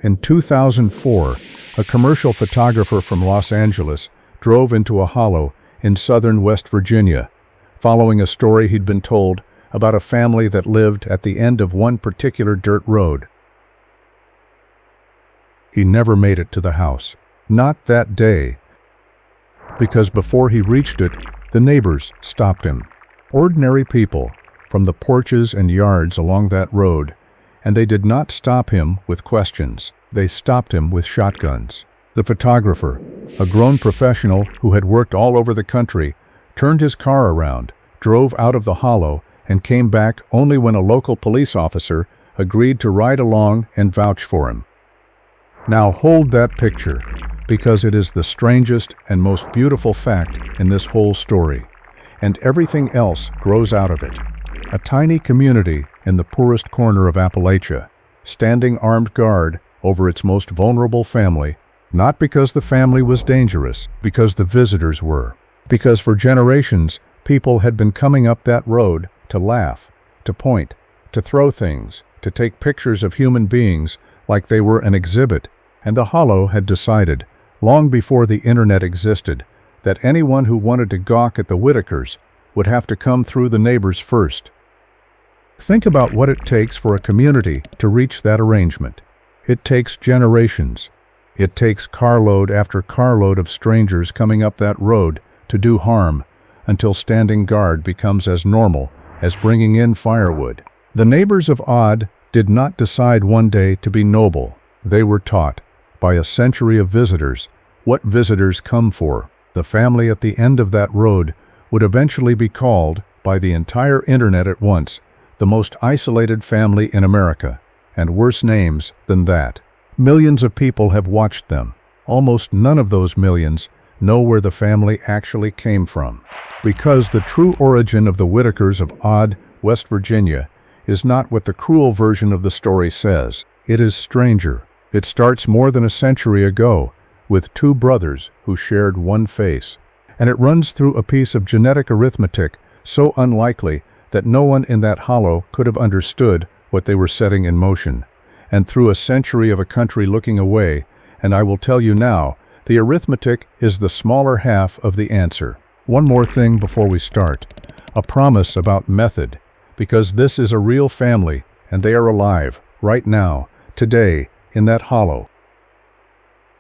In 2004, a commercial photographer from Los Angeles drove into a hollow in southern West Virginia, following a story he'd been told about a family that lived at the end of one particular dirt road. He never made it to the house. Not that day, because before he reached it, the neighbors stopped him. Ordinary people from the porches and yards along that road, and they did not stop him with questions. They stopped him with shotguns. The photographer, a grown professional who had worked all over the country, turned his car around, drove out of the hollow, and came back only when a local police officer agreed to ride along and vouch for him. Now hold that picture, because it is the strangest and most beautiful fact in this whole story, and everything else grows out of it. A tiny community in the poorest corner of Appalachia, standing armed guard over its most vulnerable family, not because the family was dangerous, because the visitors were. Because for generations, people had been coming up that road to laugh, to point, to throw things, to take pictures of human beings like they were an exhibit, and the hollow had decided, long before the internet existed, that anyone who wanted to gawk at the Whitakers would have to come through the neighbors first. Think about what it takes for a community to reach that arrangement. It takes generations. It takes carload after carload of strangers coming up that road to do harm, until standing guard becomes as normal as bringing in firewood. The neighbors of Odd did not decide one day to be noble. They were taught, by a century of visitors, what visitors come for. The family at the end of that road would eventually be called, by the entire internet at once, the most isolated family in America, and worse names than that. Millions of people have watched them. Almost none of those millions know where the family actually came from. Because the true origin of the Whitakers of Odd, West Virginia, is not what the cruel version of the story says. It is stranger. It starts more than a century ago, with two brothers who shared one face. And it runs through a piece of genetic arithmetic so unlikely that no one in that hollow could have understood what they were setting in motion. And through a century of a country looking away, and I will tell you now, the arithmetic is the smaller half of the answer. One more thing before we start. A promise about method, because this is a real family, and they are alive, right now, today, in that hollow.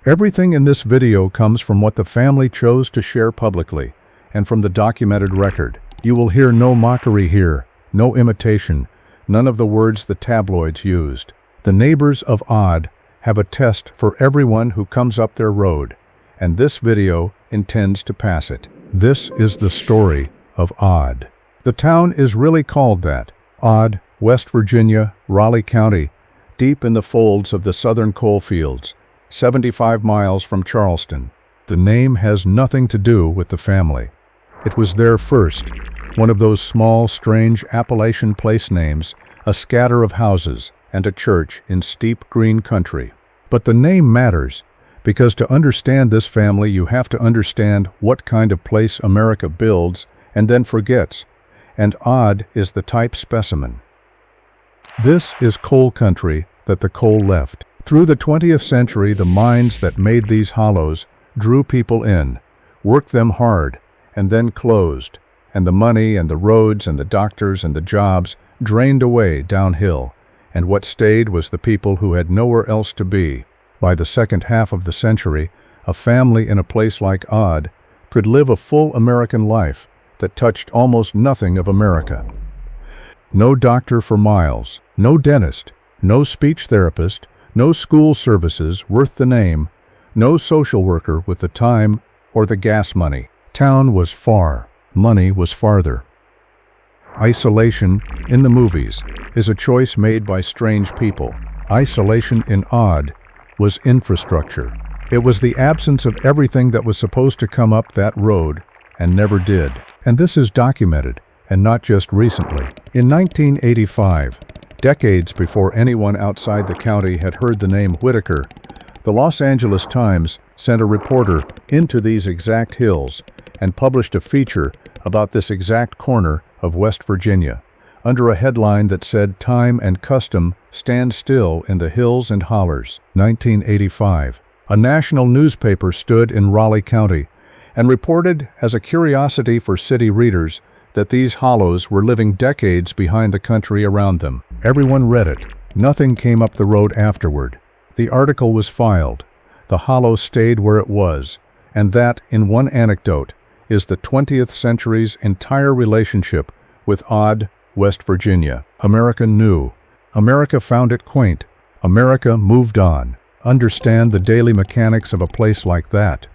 Everything in this video comes from what the family chose to share publicly, and from the documented record. You will hear no mockery here, no imitation, none of the words the tabloids used. The neighbors of Odd have a test for everyone who comes up their road, and this video intends to pass it. This is the story of Odd. The town is really called that, Odd, West Virginia, Raleigh County, deep in the folds of the southern coal fields, 75 miles from Charleston. The name has nothing to do with the family. It was there first, one of those small, strange Appalachian place names, a scatter of houses, and a church in steep green country. But the name matters, because to understand this family you have to understand what kind of place America builds and then forgets, and Odd is the type specimen. This is coal country that the coal left. Through the 20th century, the mines that made these hollows drew people in, worked them hard, and then closed, and the money and the roads and the doctors and the jobs drained away downhill, and what stayed was the people who had nowhere else to be. By the second half of the century, a family in a place like Odd could live a full American life that touched almost nothing of America. No doctor for miles, no dentist, no speech therapist, no school services worth the name, no social worker with the time or the gas money. Town was far, money was farther. Isolation, in the movies, is a choice made by strange people. Isolation in Odd was infrastructure. It was the absence of everything that was supposed to come up that road and never did. And this is documented, and not just recently. In 1985, decades before anyone outside the county had heard the name Whitaker, the Los Angeles Times sent a reporter into these exact hills and published a feature about this exact corner of West Virginia, under a headline that said "Time and Custom Stand Still in the Hills and Hollers." 1985. A national newspaper stood in Raleigh County and reported as a curiosity for city readers that these hollows were living decades behind the country around them. Everyone read it. Nothing came up the road afterward. The article was filed. The hollow stayed where it was, and that, in one anecdote, is the 20th century's entire relationship with odd West Virginia. America knew. America found it quaint. America moved on. Understand the daily mechanics of a place like that,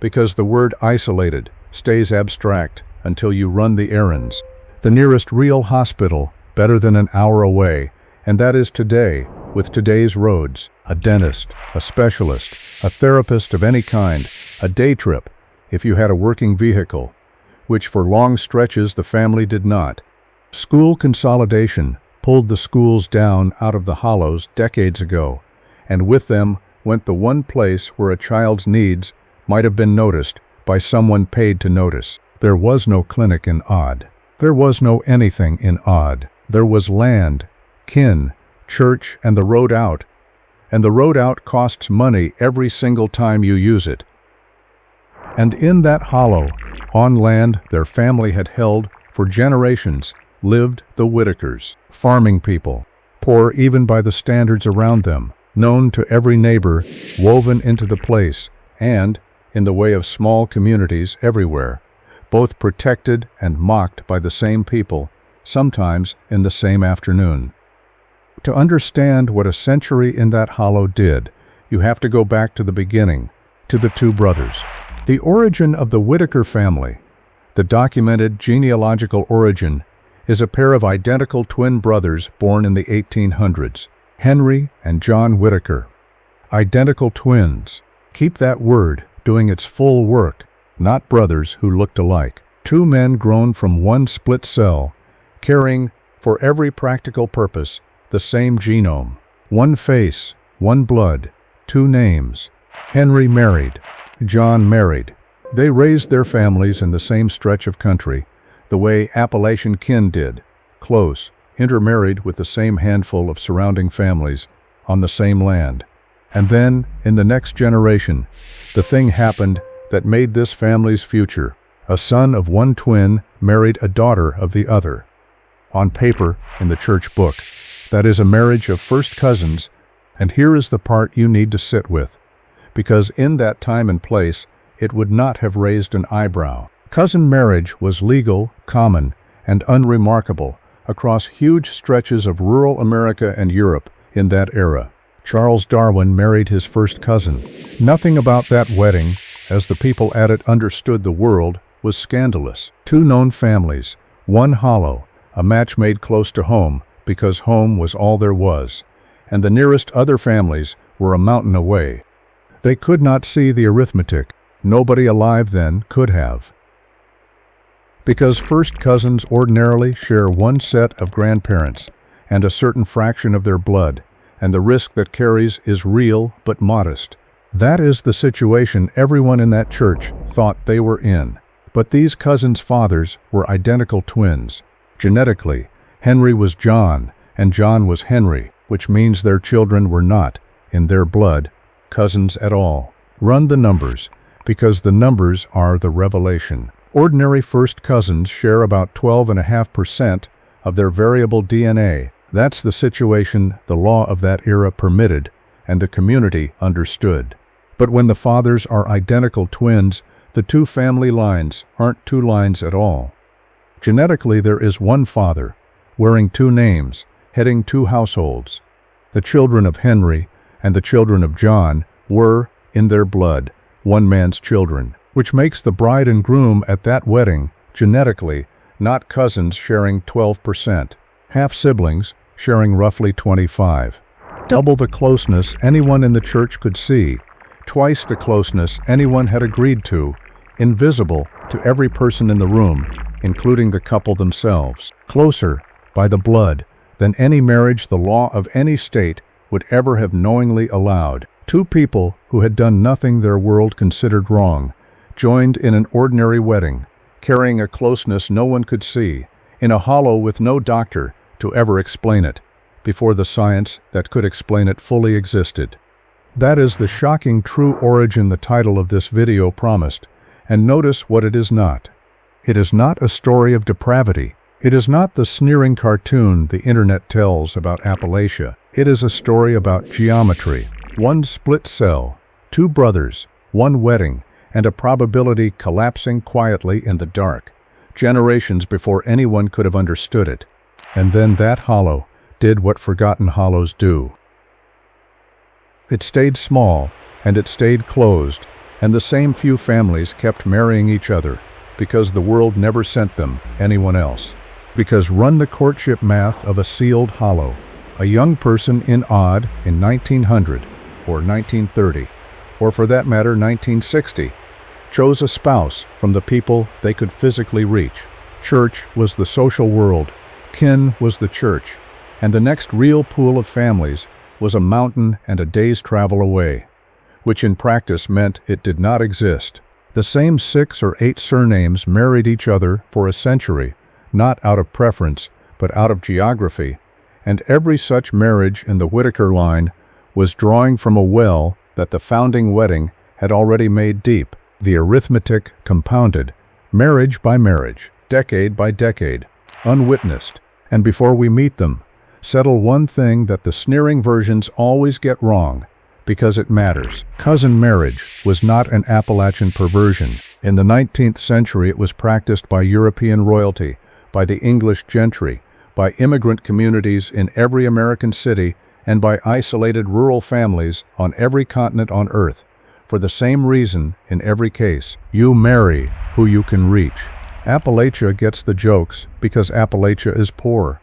because the word isolated stays abstract until you run the errands. The nearest real hospital, better than an hour away, and that is today, with today's roads. A dentist, a specialist, a therapist of any kind, a day trip, if you had a working vehicle, which for long stretches the family did not. School consolidation pulled the schools down out of the hollows decades ago, and with them went the one place where a child's needs might have been noticed by someone paid to notice. There was no clinic in Odd. There was no anything in Odd. There was land, kin, church, and the road out. And the road out costs money every single time you use it. And in that hollow, on land their family had held for generations, lived the Whitakers, farming people, poor even by the standards around them, known to every neighbor, woven into the place, and, in the way of small communities everywhere, both protected and mocked by the same people, sometimes in the same afternoon. To understand what a century in that hollow did, you have to go back to the beginning, to the two brothers. The origin of the Whitaker family, the documented genealogical origin, is a pair of identical twin brothers born in the 1800s, Henry and John Whitaker. Identical twins. Keep that word doing its full work, not brothers who looked alike. Two men grown from one split cell, carrying, for every practical purpose, the same genome. One face, one blood, two names. Henry married. John married. They raised their families in the same stretch of country, the way Appalachian kin did, close, intermarried with the same handful of surrounding families on the same land. And then, in the next generation, the thing happened that made this family's future. A son of one twin married a daughter of the other. On paper, in the church book, that is a marriage of first cousins, and here is the part you need to sit with, because in that time and place, it would not have raised an eyebrow. Cousin marriage was legal, common, and unremarkable across huge stretches of rural America and Europe in that era. Charles Darwin married his first cousin. Nothing about that wedding, as the people at it understood the world, was scandalous. Two known families, one hollow, a match made close to home because home was all there was, and the nearest other families were a mountain away. They could not see the arithmetic. Nobody alive then could have. Because first cousins ordinarily share one set of grandparents and a certain fraction of their blood, and the risk that carries is real but modest. That is the situation everyone in that church thought they were in. But these cousins' fathers were identical twins. Genetically, Henry was John, and John was Henry, which means their children were not, in their blood, cousins at all. Run the numbers, because the numbers are the revelation. Ordinary first cousins share about 12.5% of their variable DNA. That's the situation the law of that era permitted, and the community understood. But when the fathers are identical twins, the two family lines aren't two lines at all. Genetically, there is one father, wearing two names, heading two households. The children of Henry and the children of John were, in their blood, one man's children, which makes the bride and groom at that wedding, genetically, not cousins sharing 12%, half-siblings sharing roughly 25%. Double the closeness anyone in the church could see, twice the closeness anyone had agreed to, invisible to every person in the room, including the couple themselves. Closer, by the blood, than any marriage the law of any state would ever have knowingly allowed. Two people who had done nothing their world considered wrong, joined in an ordinary wedding, carrying a closeness no one could see, in a hollow with no doctor to ever explain it, before the science that could explain it fully existed. That is the shocking true origin the title of this video promised, and notice what it is not. It is not a story of depravity. It is not the sneering cartoon the internet tells about Appalachia. It is a story about geometry. One split cell, two brothers, one wedding, and a probability collapsing quietly in the dark, generations before anyone could have understood it. And then that hollow did what forgotten hollows do. It stayed small, and it stayed closed, and the same few families kept marrying each other, because the world never sent them anyone else. Because run the courtship math of a sealed hollow. A young person in odd in 1900, or 1930, or for that matter 1960, chose a spouse from the people they could physically reach. Church was the social world, kin was the church, and the next real pool of families was a mountain and a day's travel away, which in practice meant it did not exist. The same 6 or 8 surnames married each other for a century, not out of preference, but out of geography, and every such marriage in the Whittaker line was drawing from a well that the founding wedding had already made deep. The arithmetic compounded, marriage by marriage, decade by decade, unwitnessed, and before we meet them, settle one thing that the sneering versions always get wrong, because it matters. Cousin marriage was not an Appalachian perversion. In the 19th century it was practiced by European royalty, by the English gentry, by immigrant communities in every American city, and by isolated rural families on every continent on earth. For the same reason, in every case, you marry who you can reach. Appalachia gets the jokes because Appalachia is poor,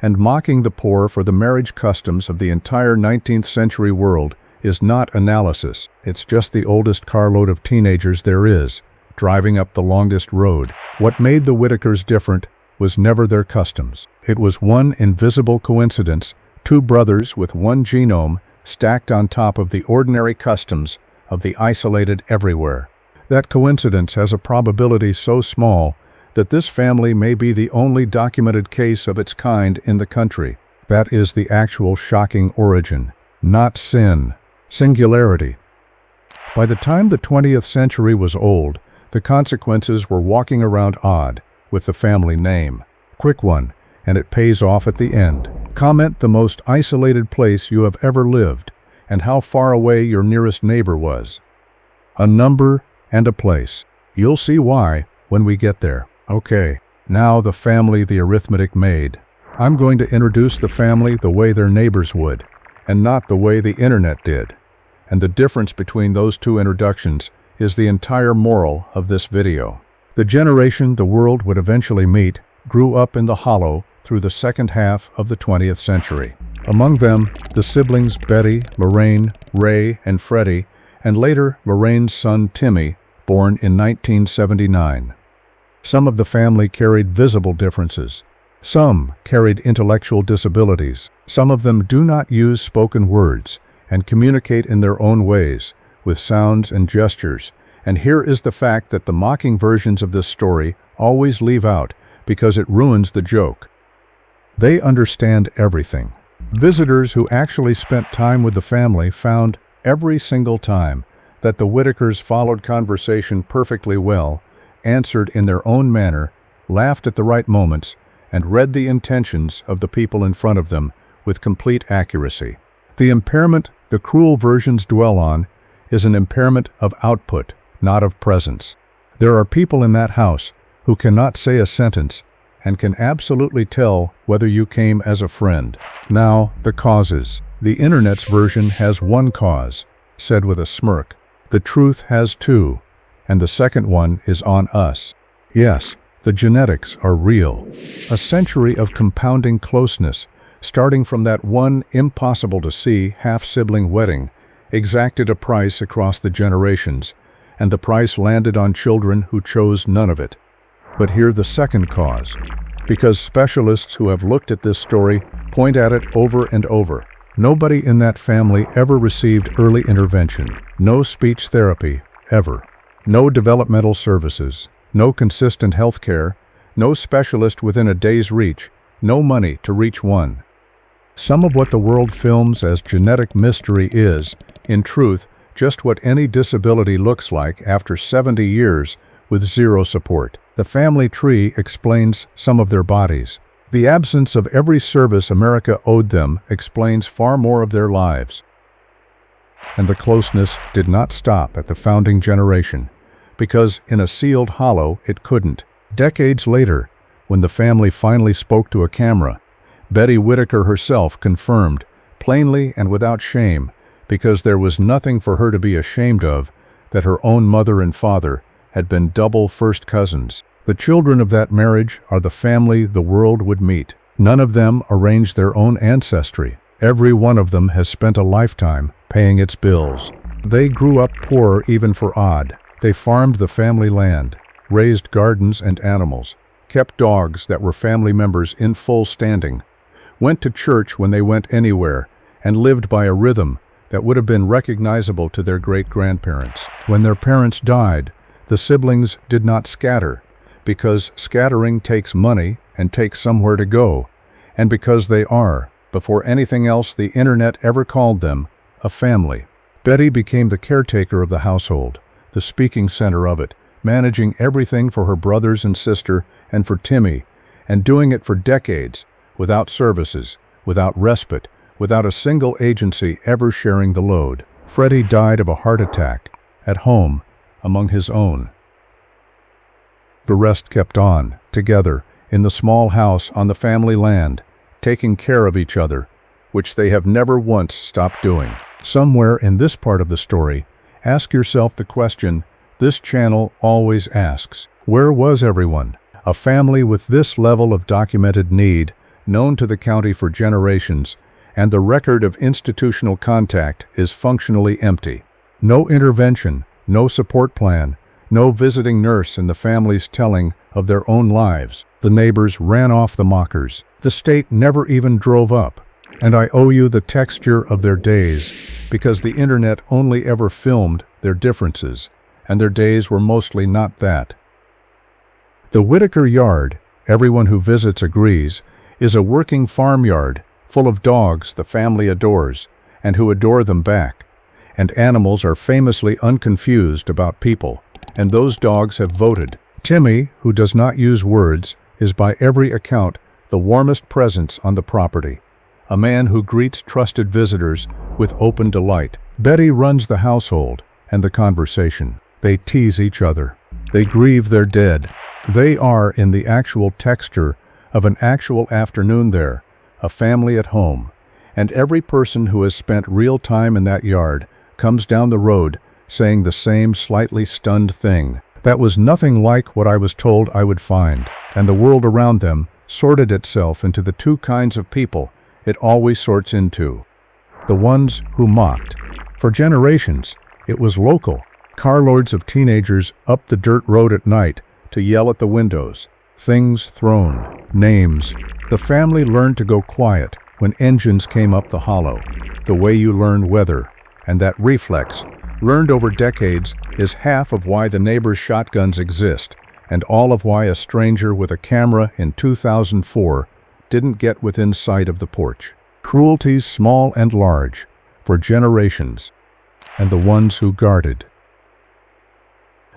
and mocking the poor for the marriage customs of the entire 19th century world is not analysis. It's just the oldest carload of teenagers there is, driving up the longest road. What made the Whittakers different was never their customs. It was one invisible coincidence, 2 brothers with one genome stacked on top of the ordinary customs of the isolated everywhere. That coincidence has a probability so small that this family may be the only documented case of its kind in the country. That is the actual shocking origin, not sin, singularity. By the time the 20th century was old, the consequences were walking around odd with the family name. Quick one, and it pays off at the end. Comment the most isolated place you have ever lived, and how far away your nearest neighbor was. A number and a place. You'll see why when we get there. Okay, now the family the arithmetic made. I'm going to introduce the family the way their neighbors would, and not the way the internet did. And the difference between those 2 introductions is the entire moral of this video. The generation the world would eventually meet grew up in the hollow through the second half of the 20th century. Among them, the siblings Betty, Lorraine, Ray, and Freddie, and later Lorraine's son Timmy, born in 1979. Some of the family carried visible differences. Some carried intellectual disabilities. Some of them do not use spoken words and communicate in their own ways, with sounds and gestures. And here is the fact that the mocking versions of this story always leave out because it ruins the joke. They understand everything. Visitors who actually spent time with the family found every single time that the Whittakers followed conversation perfectly well, answered in their own manner, laughed at the right moments, and read the intentions of the people in front of them with complete accuracy. The impairment the cruel versions dwell on is an impairment of output, not of presence. There are people in that house who cannot say a sentence and can absolutely tell whether you came as a friend. Now, the causes. The internet's version has one cause, said with a smirk. The truth has 2, and the second one is on us. Yes, the genetics are real. A century of compounding closeness, starting from that one impossible-to-see half-sibling wedding, exacted a price across the generations, and the price landed on children who chose none of it. But hear the second cause, because specialists who have looked at this story point at it over and over. Nobody in that family ever received early intervention, no speech therapy, ever. No developmental services, no consistent health care, no specialist within a day's reach, no money to reach one. Some of what the world films as genetic mystery is, in truth, just what any disability looks like after 70 years with zero support. The family tree explains some of their bodies. The absence of every service America owed them explains far more of their lives. And the closeness did not stop at the founding generation, because in a sealed hollow it couldn't. Decades later, when the family finally spoke to a camera, Betty Whittaker herself confirmed, plainly and without shame, because there was nothing for her to be ashamed of, that her own mother and father had been double first cousins. The children of that marriage are the family the world would meet. None of them arranged their own ancestry. Every one of them has spent a lifetime paying its bills. They grew up poor even for odd. They farmed the family land, raised gardens and animals, kept dogs that were family members in full standing, went to church when they went anywhere, and lived by a rhythm that would have been recognizable to their great-grandparents. When their parents died, the siblings did not scatter, because scattering takes money and takes somewhere to go, and because they are, before anything else the internet ever called them, a family. Betty became the caretaker of the household, the speaking center of it, managing everything for her brothers and sister and for Timmy, and doing it for decades, without services, without respite, without a single agency ever sharing the load. Freddie died of a heart attack, at home, among his own. The rest kept on, together, in the small house on the family land, taking care of each other, which they have never once stopped doing. Somewhere in this part of the story, ask yourself the question this channel always asks. Where was everyone? A family with this level of documented need, known to the county for generations, and the record of institutional contact is functionally empty. No intervention, no support plan, no visiting nurse in the family's telling of their own lives. The neighbors ran off the mockers. The state never even drove up. And I owe you the texture of their days, because the internet only ever filmed their differences, and their days were mostly not that. The Whittaker yard, everyone who visits agrees, is a working farmyard full of dogs the family adores, and who adore them back. And animals are famously unconfused about people, and those dogs have voted. Timmy, who does not use words, is by every account the warmest presence on the property, a man who greets trusted visitors with open delight. Betty runs the household and the conversation. They tease each other. They grieve their dead. They are in the actual texture of an actual afternoon there, a family at home, and every person who has spent real time in that yard comes down the road saying the same slightly stunned thing. That was nothing like what I was told I would find, and the world around them sorted itself into the two kinds of people it always sorts into. The ones who mocked. For generations, it was local. Carloads of teenagers up the dirt road at night to yell at the windows. Things thrown. Names. The family learned to go quiet when engines came up the hollow, the way you learn weather, and that reflex, learned over decades, is half of why the neighbors' shotguns exist, and all of why a stranger with a camera in 2004 didn't get within sight of the porch. Cruelties small and large, for generations, and the ones who guarded.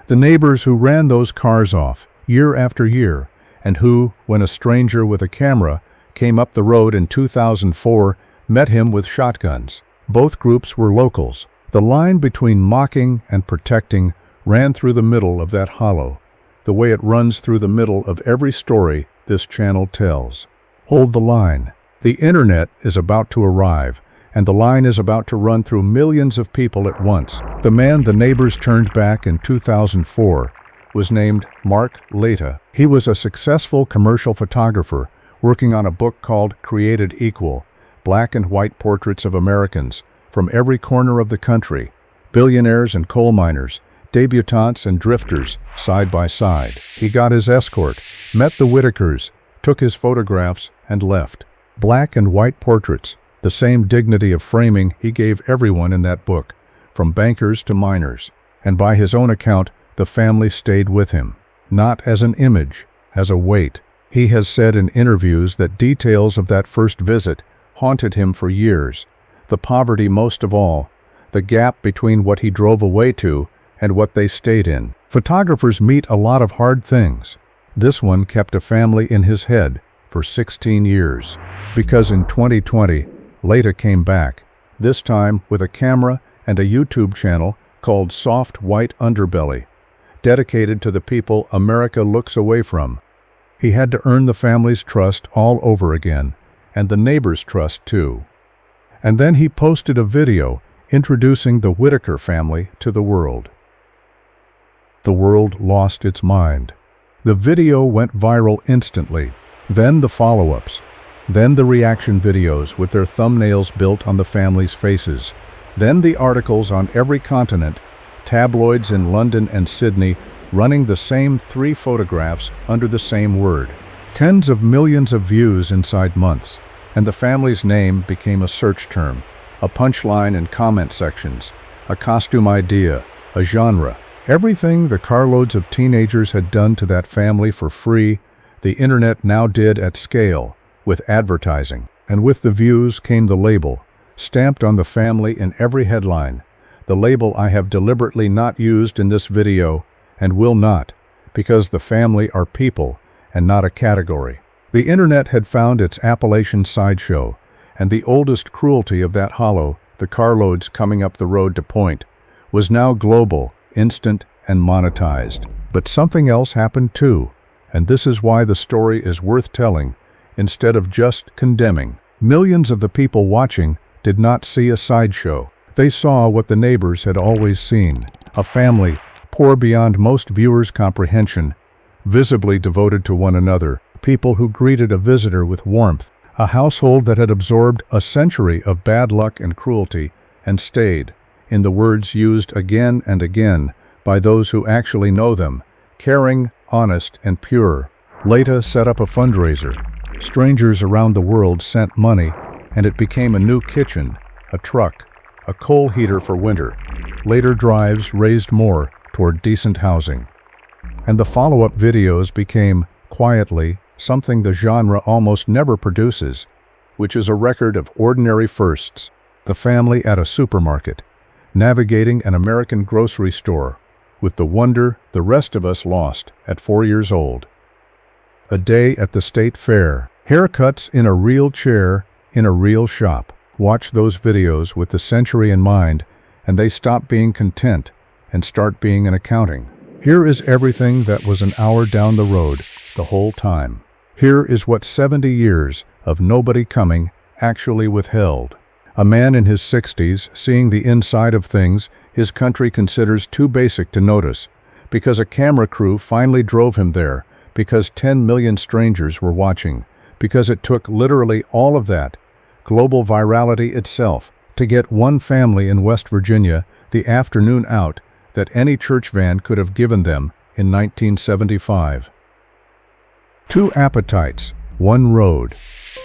The neighbors who ran those cars off, year after year, and who, when a stranger with a camera came up the road in 2004, met him with shotguns. Both groups were locals. The line between mocking and protecting ran through the middle of that hollow, the way it runs through the middle of every story this channel tells. Hold the line. The internet is about to arrive, and the line is about to run through millions of people at once. The man the neighbors turned back in 2004 was named Mark Leta. He was a successful commercial photographer working on a book called Created Equal, Black and White Portraits of Americans from every corner of the country, billionaires and coal miners, debutantes and drifters, side by side. He got his escort, met the Whittakers, took his photographs, and left. Black and white portraits, the same dignity of framing he gave everyone in that book, from bankers to miners. And by his own account, the family stayed with him, not as an image, as a weight. He has said in interviews that details of that first visit haunted him for years. The poverty most of all, the gap between what he drove away to and what they stayed in. Photographers meet a lot of hard things. This one kept a family in his head for 16 years. Because in 2020, Leta came back, this time with a camera and a YouTube channel called Soft White Underbelly, dedicated to the people America looks away from. He had to earn the family's trust all over again, and the neighbors' trust too. And then he posted a video introducing the Whitaker family to the world. The world lost its mind. The video went viral instantly. Then the follow-ups. Then the reaction videos with their thumbnails built on the family's faces. Then the articles on every continent, tabloids in London and Sydney running the same 3 photographs under the same word. Tens of millions of views inside months, and the family's name became a search term, a punchline in comment sections, a costume idea, a genre. Everything the carloads of teenagers had done to that family for free, the internet now did at scale, with advertising. And with the views came the label, stamped on the family in every headline, the label I have deliberately not used in this video, and will not, because the family are people, and not a category. The internet had found its Appalachian sideshow, and the oldest cruelty of that hollow, the carloads coming up the road to Point, was now global, instant, and monetized. But something else happened too, and this is why the story is worth telling, instead of just condemning. Millions of the people watching did not see a sideshow. They saw what the neighbors had always seen, a family poor beyond most viewers' comprehension, visibly devoted to one another, people who greeted a visitor with warmth, a household that had absorbed a century of bad luck and cruelty and stayed, in the words used again and again by those who actually know them, caring, honest, and pure. Leta set up a fundraiser. Strangers around the world sent money, and it became a new kitchen, a truck, a coal heater for winter. Later drives raised more toward decent housing. And the follow-up videos became, quietly, something the genre almost never produces, which is a record of ordinary firsts. The family at a supermarket, navigating an American grocery store, with the wonder the rest of us lost at 4 years old. A day at the state fair, haircuts in a real chair in a real shop. Watch those videos with the century in mind, and they stop being content and start being an accounting. Here is everything that was an hour down the road the whole time. Here is what 70 years of nobody coming actually withheld. A man in his 60s seeing the inside of things his country considers too basic to notice, because a camera crew finally drove him there, because 10 million strangers were watching, because it took literally all of that, global virality itself, to get one family in West Virginia the afternoon out that any church van could have given them in 1975. 2 appetites, 1 road.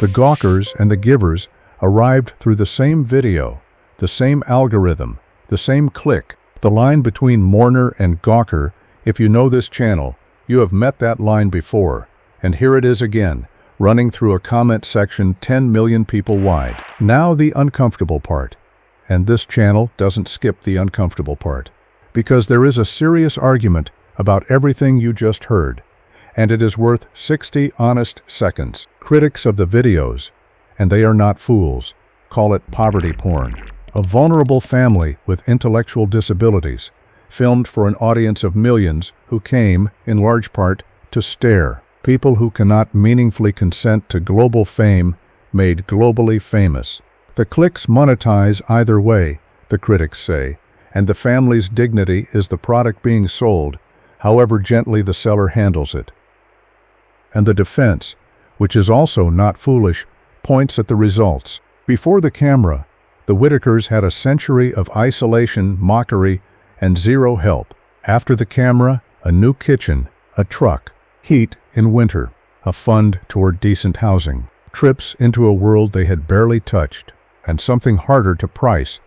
The gawkers and the givers arrived through the same video, the same algorithm, the same click. The line between mourner and gawker, if you know this channel, you have met that line before, and here it is again, running through a comment section 10 million people wide. Now the uncomfortable part. And this channel doesn't skip the uncomfortable part, because there is a serious argument about everything you just heard, and it is worth 60 honest seconds. Critics of the videos, and they are not fools, call it poverty porn. A vulnerable family with intellectual disabilities, filmed for an audience of millions who came, in large part, to stare. People who cannot meaningfully consent to global fame, made globally famous. The clicks monetize either way, the critics say, and the family's dignity is the product being sold, however gently the seller handles it. And the defense, which is also not foolish, points at the results. Before the camera, the Whitakers had a century of isolation, mockery, and zero help. After the camera, a new kitchen, a truck, heat in winter, a fund toward decent housing, trips into a world they had barely touched, and something harder to price,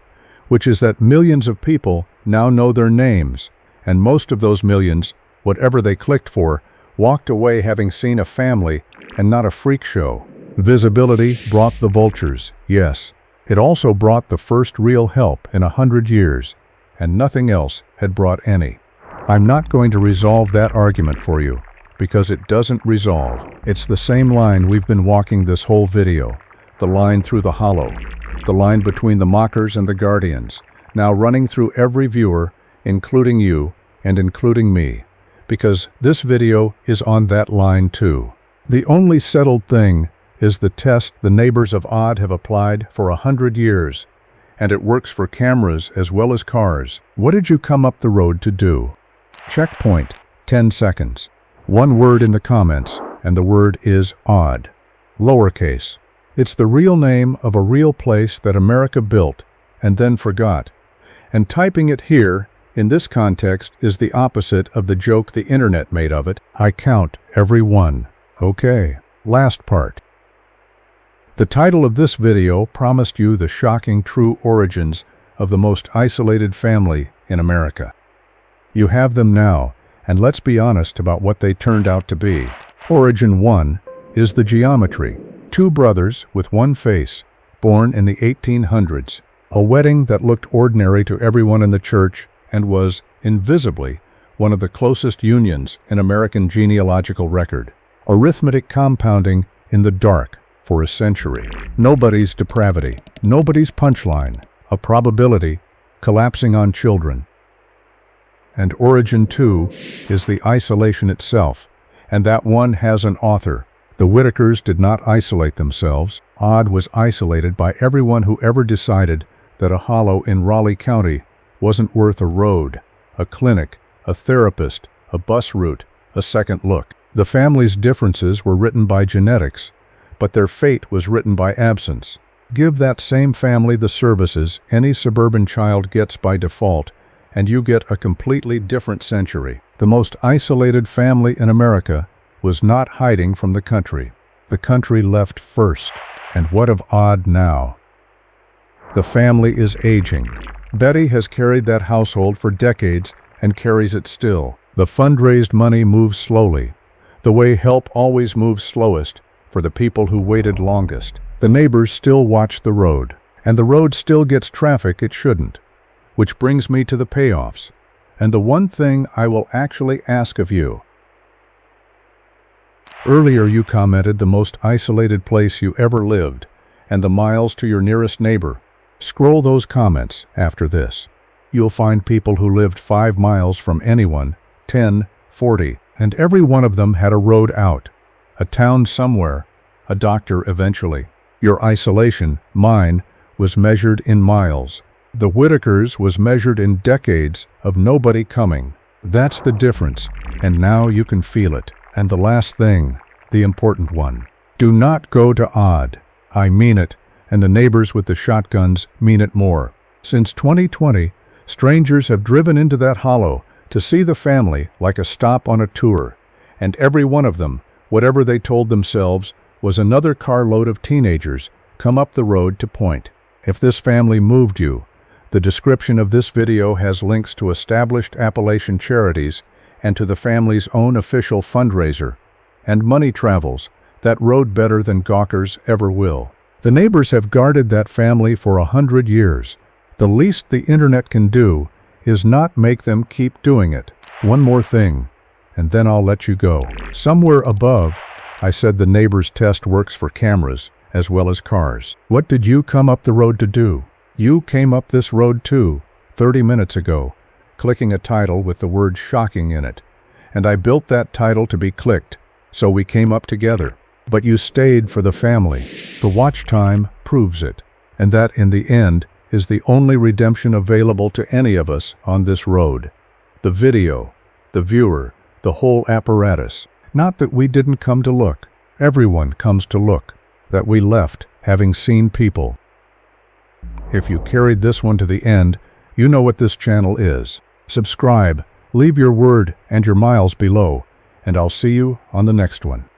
which is that millions of people now know their names, and most of those millions, whatever they clicked for, walked away having seen a family and not a freak show. Visibility brought the vultures, yes. It also brought the first real help in 100 years, and nothing else had brought any. I'm not going to resolve that argument for you, because it doesn't resolve. It's the same line we've been walking this whole video, the line through the hollow, the line between the mockers and the guardians, now running through every viewer, including you and including me, because this video is on that line too. The only settled thing is the test the neighbors of Odd have applied for 100 years, and it works for cameras as well as cars. What did you come up the road to do? Checkpoint, 10 seconds. One word in the comments, and the word is Odd. Lowercase. It's the real name of a real place that America built and then forgot. And typing it here, in this context, is the opposite of the joke the internet made of it. I count every one. Okay, last part. The title of this video promised you the shocking true origins of the most isolated family in America. You have them now, and let's be honest about what they turned out to be. Origin 1 is the geometry. Two brothers with one face, born in the 1800s. A wedding that looked ordinary to everyone in the church and was, invisibly, one of the closest unions in American genealogical record. Arithmetic compounding in the dark for a century. Nobody's depravity, nobody's punchline, a probability collapsing on children. And Origin 2 is the isolation itself, and that one has an author. The Whitakers did not isolate themselves. Odd was isolated by everyone who ever decided that a hollow in Raleigh County wasn't worth a road, a clinic, a therapist, a bus route, a second look. The family's differences were written by genetics, but their fate was written by absence. Give that same family the services any suburban child gets by default, and you get a completely different century. The most isolated family in America was not hiding from the country. The country left first. And what of Odd now? The family is aging. Betty has carried that household for decades and carries it still. The fundraised money moves slowly, the way help always moves slowest for the people who waited longest. The neighbors still watch the road, and the road still gets traffic it shouldn't. Which brings me to the payoffs, and the one thing I will actually ask of you. Earlier you commented the most isolated place you ever lived, and the miles to your nearest neighbor. Scroll those comments after this. You'll find people who lived 5 miles from anyone, 10, 40, and every one of them had a road out, a town somewhere, a doctor eventually. Your isolation, mine, was measured in miles. The Whitakers was measured in decades of nobody coming. That's the difference, and now you can feel it. And the last thing, the important one. Do not go to Odd. I mean it, and the neighbors with the shotguns mean it more. Since 2020, strangers have driven into that hollow to see the family like a stop on a tour, and every one of them, whatever they told themselves, was another carload of teenagers come up the road to Point. If this family moved you, the description of this video has links to established Appalachian charities and to the family's own official fundraiser, and money travels that road better than gawkers ever will. The neighbors have guarded that family for 100 years. The least the internet can do is not make them keep doing it. One more thing, and then I'll let you go. Somewhere above, I said the neighbor's test works for cameras as well as cars. What did you come up the road to do? You came up this road too, 30 minutes ago, clicking a title with the word shocking in it. And I built that title to be clicked, so we came up together. But you stayed for the family. The watch time proves it. And that, in the end, is the only redemption available to any of us on this road. The video, the viewer, the whole apparatus. Not that we didn't come to look. Everyone comes to look. That we left, having seen people. If you carried this one to the end, you know what this channel is. Subscribe, leave your word and your miles below, and I'll see you on the next one.